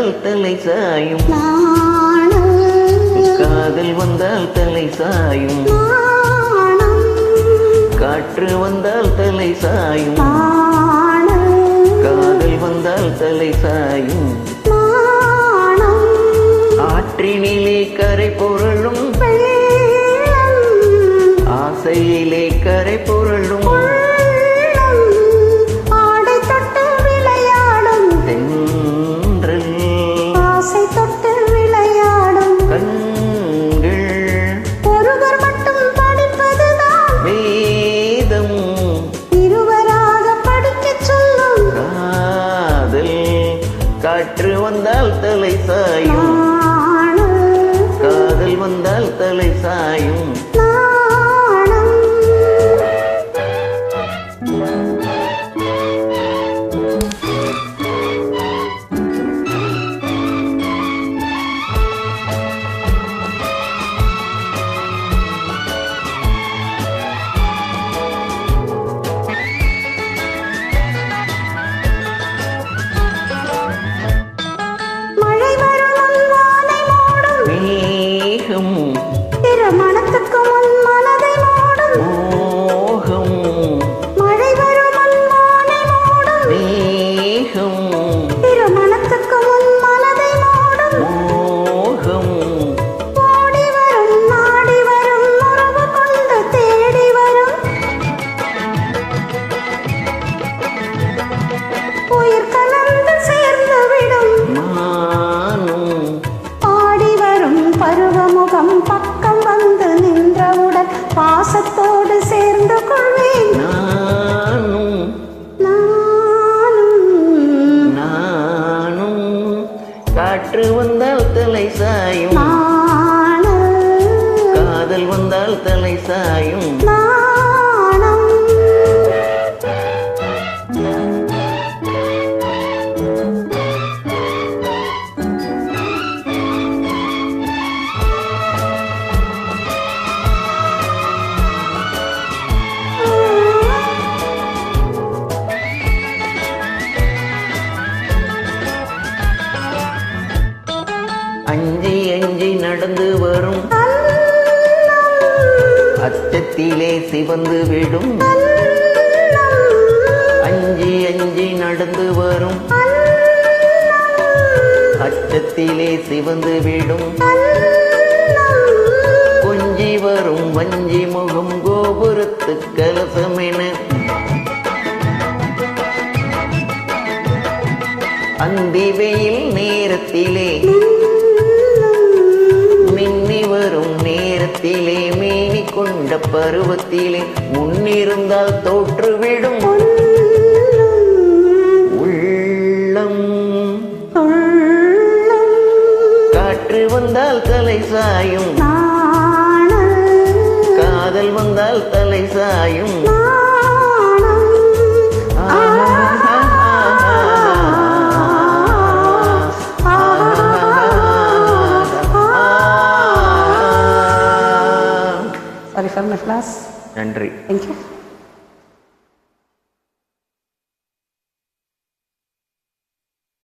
வந்தால் தலை சாயும், காதல் வந்தால் தலை சாயும், காற்று வந்தால் தலை சாயும், காதல் வந்தால் தலை சாயும், ஆற்றினிலே கரை புரளும், ஆசையிலே கரை புரளும், ஆடை தொட்டு விளையாடும் தென்றல், ஆசை தொட்டு விளையாடும் கண்கள், ஒருவர் மட்டும் படிப்பதுதான் வேதம், இருவராக படிக்கச் சொல்லும் காதல், காற்று வந்தால் தலை சாயும், காதல் வந்தால் தலை சாயும். மழை வரும் வானை மூடும் மேகம், திருமணத்துக்கு முன் மனதை மூடும் மோகம், மழை வரும் வானை மூடும் மேகம், திருமணத்துக்கு முன் மனதை மூடும் மோகம், ஓடி வரும் நாடி வரும் உறவு கொண்டு தேடி வரும் உயிர் கலந்து சேர்ந்து விடும் மானும், ஆடி வரும் பருவமுகம் பக்கம் வந்து நின்றவுடன் பாசத்தோடு சேர்ந்து கொள்வேன் நானும், நானும் நானும், காற்று வந்தால் தலை சாயும், நானும் காதல் வந்தால் தலை சாயும். நானும் அஞ்சி அஞ்சி நடந்து வரும், அச்சத்திலே சிவந்து விடும், அஞ்சி அஞ்சி நடந்து வரும், அச்சத்திலே சிவந்து விடும், கொஞ்சி வரும் வஞ்சி முகம் கோபுரத்து கலசமென, அந்தி வெயில் நேரத்திலே மின்னி வரும் நேரத்திலே மேனி கொண்ட பருவத்திலே முன்னிருந்தால் தோற்றுவிடும் உள்ளம், காற்று வந்தால் தலை சாயும், காதல் வந்தால் தலை சாயும். Sorry for my class. நன்றி. Thank you.